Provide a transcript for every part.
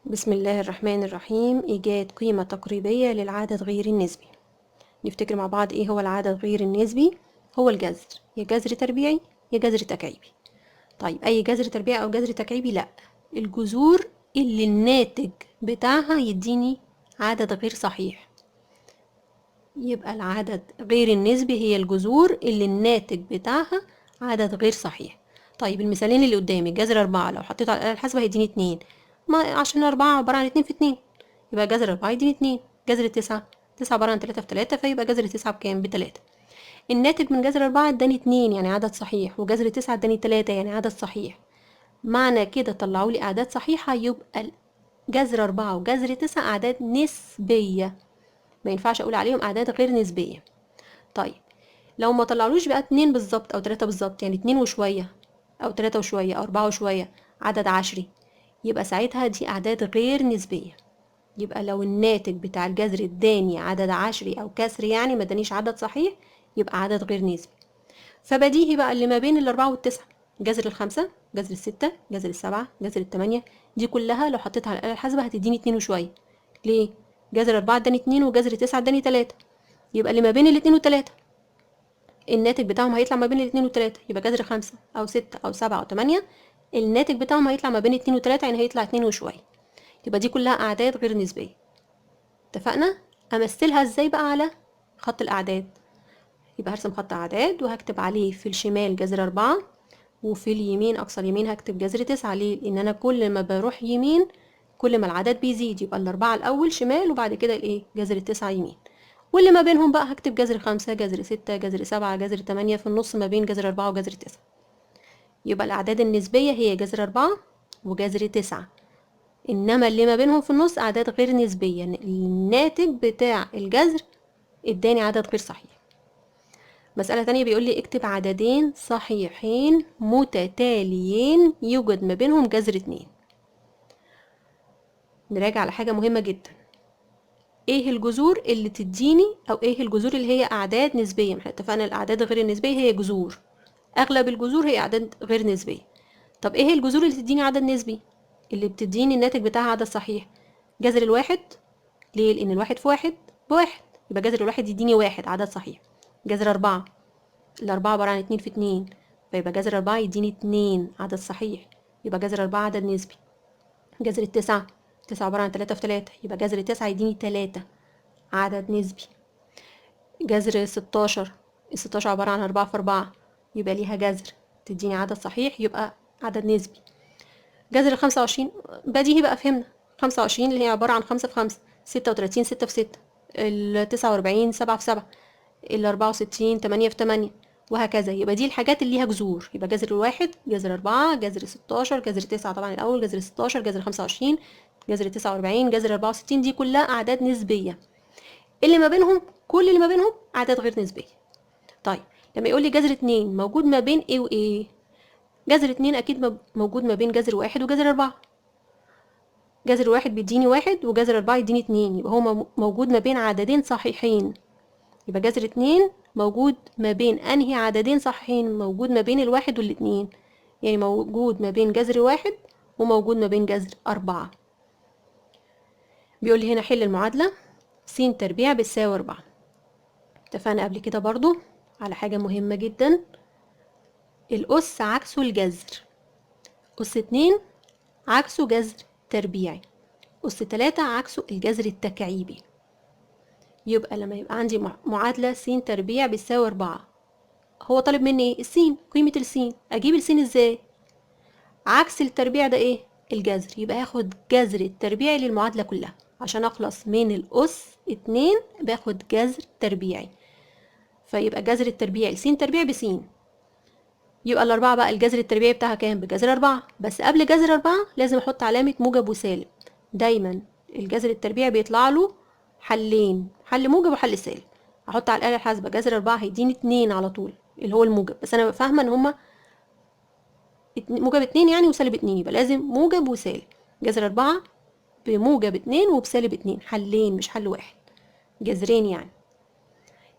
بسم الله الرحمن الرحيم. إيجاد قيمة تقريبية للعدد غير النسبي. نفتكر مع بعض إيه هو العدد غير النسبي؟ هو الجذر، يا جذر تربيعي يا جذر تكعيبي. طيب أي جذر تربيعي أو جذر تكعيبي؟ لأ، الجذور اللي الناتج بتاعها يديني عدد غير صحيح. يبقى العدد غير النسبي هي الجذور اللي الناتج بتاعها عدد غير صحيح. طيب المثالين اللي قدامي، جذر 4 لو حطيته على الآلة الحاسبة هيديني 2، ما عشان 4 عبارة عن 2 في 2، يبقى جذر 4 يديني 2. جذر 9 عبارة عن 3 في 3، فيبقى جذر 9 بكام؟ ب3. الناتج من جذر 4 اداني 2 يعني عدد صحيح، وجذر 9 اداني 3 يعني عدد صحيح. معنى كده طلعوا لي أعداد صحيحة، يبقى جذر 4 وجذر 9 أعداد نسبية، ما ينفعش أقول عليهم أعداد غير نسبية. طيب لو ما طلعلوش بقى 2 بالظبط او 3 بالظبط، يعني 2 وشويه او 3 وشويه او 4 وشويه، عدد عشري، يبقى ساعتها دي اعداد غير نسبيه. يبقى لو الناتج بتاع الجذر اداني عدد عشري او كسري، يعني ما ادانيش عدد صحيح، يبقى عدد غير نسبي. فبديهي بقى اللي ما بين الأربعة والتسعة، جذر الخمسة، جذر الستة، جذر السبعة، جذر التمانية، دي كلها لو حطيتها على الآلة الحاسبة هتديني 2 وشوية. ليه؟ جذر 4 اداني 2 وجذر 9 اداني 3، يبقى اللي ما بين الاتنين والتلاتة الناتج بتاعهم هيطلع ما بين الاتنين والتلاتة، يبقى جذر 5 أو 6 أو 7 أو 8، الناتج بتاعهم هيطلع ما بين 2 و3، يعني هيطلع 2 وشوية. يبقى دي كلها أعداد غير نسبية. اتفقنا؟ أمثلها ازاي بقى على خط الأعداد؟ يبقى هرسم خط أعداد وهكتب عليه في الشمال جذر 4، وفي اليمين أقصى اليمين هكتب جذر 9. ليه؟ لأن أنا كل ما بروح يمين كل ما العدد بيزيد، يبقى الأربعة الأول شمال وبعد كده الإيه؟ جذر 9 يمين. واللي ما بينهم بقى هكتب جذر 5، جذر 6، جذر 7، جذر 8، في النص ما بين جذر 4 وجذر 9. يبقى الأعداد النسبية هي جذر 4 وجذر 9، إنما اللي ما بينهم في النص أعداد غير نسبية، الناتج بتاع الجذر اداني عدد غير صحيح. مسألة تانية بيقول لي اكتب عددين صحيحين متتاليين يوجد ما بينهم جذر 2. نراجع على حاجة مهمة جدا، ايه الجذور اللي تديني، او ايه الجذور اللي هي اعداد نسبية؟ احنا اتفقنا الاعداد الغير النسبية هي جذور، اغلب الجذور هي اعداد غير نسبية. طب ايه الجذور اللي تديني عدد نسبي، اللي بتديني الناتج بتاعها عدد صحيح؟ جذر الواحد. ليه؟ لان الواحد في واحد بواحد، يبقى جذر الواحد يديني واحد عدد صحيح. جذر 4، الأربعة عبارة عن 2 في 2، فيبقى جذر 4 يديني 2 عدد صحيح، يبقى جذر 4 عدد نسبي. جذر التسعة، 9 عبارة عن 3 في 3، يبقى جذر 9 يديني 3 عدد نسبي. جذر 16، ال16 عبارة عن 4 في 4، يبقى ليها جذر تديني عدد صحيح، يبقى عدد نسبي. جذر 25 بديهي بقى، فهمنا 25 اللي هي عبارة عن 5 في 5، 36 6 في 6، ال49 7 في 7، ال64 8 في 8، وهكذا. يبقى دي الحاجات اللي ليها جذور، يبقى جذر الواحد، جذر 4، جذر 16، جذر 9 طبعا الأول، جذر 16، جذر 25، جذر 49، جذر 64، دي كلها أعداد نسبية. اللي ما بينهم، كل اللي ما بينهم أعداد غير نسبية. طيب لما يقول لي جذر 2 موجود ما بين ايه وايه؟ جذر 2 اكيد موجود ما بين جذر 1 وجذر 4. جذر 1 بيديني 1 وجذر 4 يديني 2، يبقى هو موجود ما بين عددين صحيحين. يبقى جذر 2 موجود ما بين انهي عددين صحيحين؟ موجود ما بين الواحد والاتنين، يعني موجود ما بين جذر 1 وموجود ما بين جذر 4. بيقول لي هنا حل المعادلة س تربيع بتساوي 4. اتفقنا قبل كده برضو على حاجة مهمة جدا، الأس عكسه الجذر. أس 2 عكسه جذر تربيعي، أس 3 عكسه الجذر التكعيبي. يبقى لما يبقى عندي معادلة س تربيع بتساوي 4، هو طالب مني ايه؟ السين، قيمة السين. أجيب السين ازاي؟ عكس التربيع ده ايه؟ الجذر، يبقى هاخد جذر التربيعي للمعادلة كلها. عشان أخلص من الأس 2 باخد جذر تربيعي، فيبقى جذر التربيعي س تربيع بس. يبقى الأربعة بقى الجذر التربيعي بتاعها كام؟ بجذر 4، بس قبل جذر 4 لازم أحط علامة موجب وسالب. دايما الجذر التربيعي بيطلع له حلين، حل موجب وحل سالب. أحط على الآلة الحاسبة جذر 4 هيديني 2 على طول اللي هو الموجب، بس أنا فاهمة إن هما موجب 2 يعني وسالب 2، يبقى لازم موجب وسالب. جذر 4 بموجب 2 وبسالب 2، حلين مش حل واحد، جذرين يعني.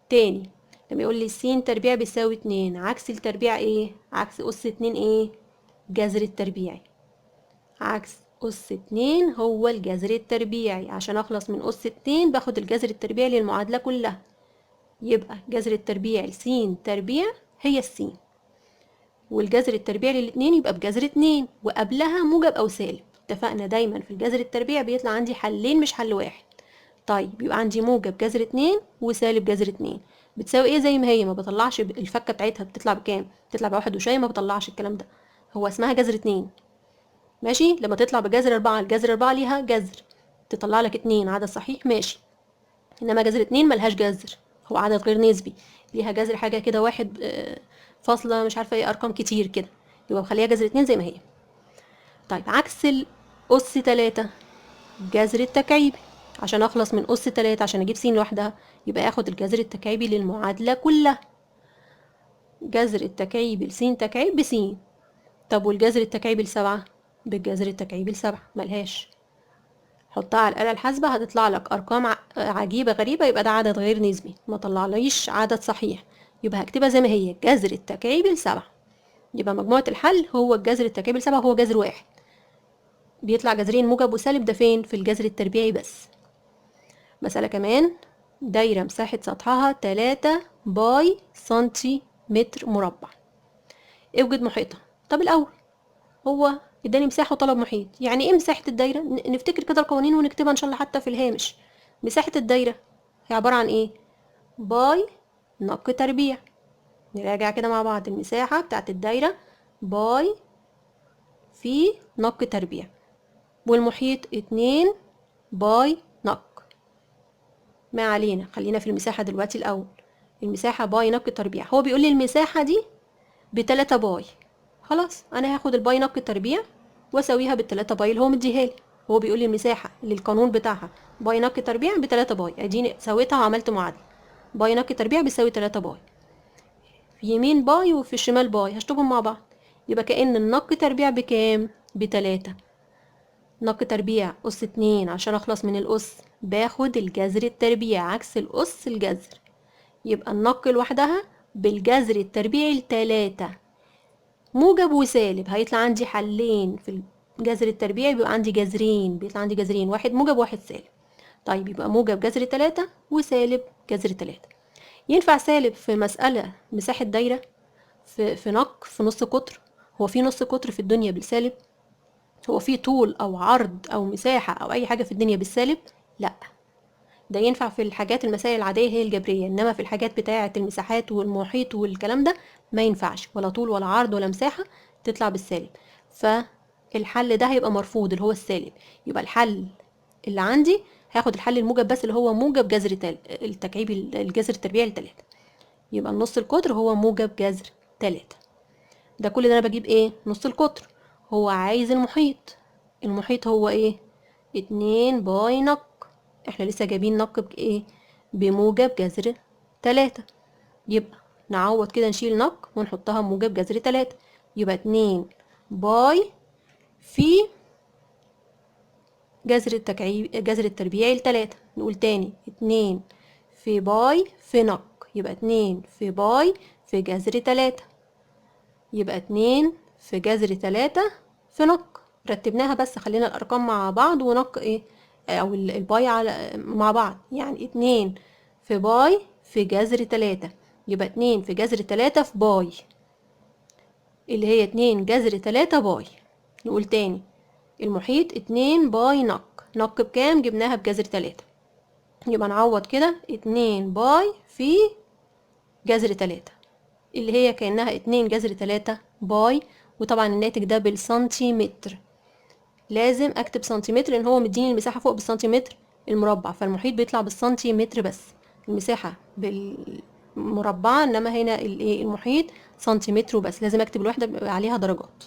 تاني لما يقول لي س تربيع بيساوي 2، عكس التربيع ايه؟ عكس أس 2 ايه؟ جذر التربيعي. عكس أس 2 هو الجذر التربيعي. عشان أخلص من أس 2 باخد الجذر التربيعي للمعادلة كلها. يبقى جذر التربيع س تربيع هي السين، والجذر التربيعي للاتنين يبقى بجذر 2 وقبلها موجب أو سالب. اتفقنا دايما في الجذر التربيعي بيطلع عندي حلين مش حل واحد. طيب يبقى عندي موجب جذر 2 وسالب جذر 2 بتساوي ايه؟ زي ما هي، ما بطلعش الفكة بتاعتها بتطلع بكام؟ بتطلع بواحد وشوية، ما بطلعش الكلام ده، هو اسمها جذر 2. ماشي. لما تطلع بجذر 4، الجذر 4 ليها جذر تطلع لك 2 عدد صحيح، ماشي. انما جذر 2 ملهاش جذر، هو عدد غير نسبي، ليها جذر حاجة كده واحد فاصلة مش عارفة ايه، ارقام كتير كده، يبقى بخليها جذر 2 زي ما هي. طيب عكس الأس 3 جذر التكعيبي. عشان اخلص من أس 3 عشان اجيب س لوحدها يبقى اخد الجذر التكعيبي للمعادلة كلها. جذر التكعيبي لس تكعيب بس. طب والجذر التكعيبي ل7 بالجذر التكعيبي ل7، ملهاش. حطها على الآلة الحاسبة هتطلع لك أرقام عجيبة غريبة، يبقى ده عدد غير نسبي، ما طلعليش عدد صحيح، يبقى هكتبها زي ما هي جذر التكعيبي ل7. يبقى مجموعة الحل هو الجذر التكعيبي ل7 هو جذر واحد، بيطلع جذرين موجب وسالب، ده فين؟ في الجذر التربيعي بس. مسألة كمان، دايرة مساحة سطحها 3 باي سنتيمتر مربع، اوجد محيطها. طب الأول هو اداني مساحة وطلب محيط، يعني ايه مساحة الدايرة؟ نفتكر كده القوانين ونكتبها ان شاء الله حتى في الهامش. مساحة الدايرة هي عبارة عن ايه؟ باي نق تربيع. نراجع كده مع بعض، المساحة بتاعت الدايرة باي في نق تربيع، والمحيط 2 باي نق. ما علينا، خلينا في المساحة دلوقتي الأول. المساحة باي نق تربيع، هو بيقول لي المساحة دي ب3 باي. خلاص أنا هاخد الباي نق تربيع واساويها بال3 باي اللي هو مديها لي. هو بيقول لي المساحة اللي القانون بتاعها باي نق تربيع ب3 باي، اديني سويتها وعملت معادلة. باي نق تربيع بيساوي 3 باي، في يمين باي وفي الشمال باي، هشطبهم مع بعض، يبقى كأن النق تربيع بكام؟ ب3. نق تربيع أس 2، عشان أخلص من الأس باخد الجذر التربيع، عكس الأس الجذر، يبقى النق لوحدها بالجذر التربيعي ل3 موجب وسالب. هيطلع عندي حلين في الجذر التربيعي، بيبقى عندي جذرين، بيطلع عندي جذرين، واحد موجب واحد سالب. طيب يبقى موجب جذر 3 وسالب جذر 3. ينفع سالب في مسألة مساحة دايرة في نق في نص قطر؟ هو في نص قطر في الدنيا بالسالب؟ هو في طول أو عرض أو مساحة أو أي حاجة في الدنيا بالسالب؟ لأ. ده ينفع في الحاجات المسائل العادية هي الجبرية، إنما في الحاجات بتاعة المساحات والمحيط والكلام ده ما ينفعش، ولا طول ولا عرض ولا مساحة تطلع بالسالب، فالحل ده هيبقى مرفوض اللي هو السالب. يبقى الحل اللي عندي هاخد الحل الموجب بس، اللي هو موجب جذر التكعيبي الجذر التربيعي ل3. يبقى النص القطر هو موجب جذر 3. ده كل ده انا بجيب ايه؟ نص القطر. هو عايز المحيط، المحيط هو ايه؟ 2 باي نق، احنا لسه جايبين نق بايه؟ بموجب جذر 3. يبقى نعوض كده، نشيل نق ونحطها موجب جذر 3، يبقى 2 باي في جذر التربيعي ل3. نقول تاني، 2 في باي في نق، يبقى 2 في باي في جذر 3، يبقى 2 في جذر 3 في نق. رتبناها بس، خلينا الأرقام مع بعض ونق ايه أو الباي على مع بعض، يعني 2 في باي في جذر 3، يبقى 2 في جذر 3 في باي اللي هي 2 جذر 3 باي. نقول تاني، المحيط 2 باي نق بكام؟ جبناها بجذر 3، يبقى نعوض كده 2 باي في جذر 3 اللي هي كأنها 2 جذر 3 باي. وطبعا الناتج ده بالسنتيمتر، لازم اكتب سنتيمتر لان هو مديني المساحة فوق بالسنتيمتر المربع، فالمحيط بيطلع بالسنتيمتر بس، المساحة بالمربعة، انما هنا المحيط سنتيمتر وبس، لازم اكتب الوحدة بيبقى عليها درجات.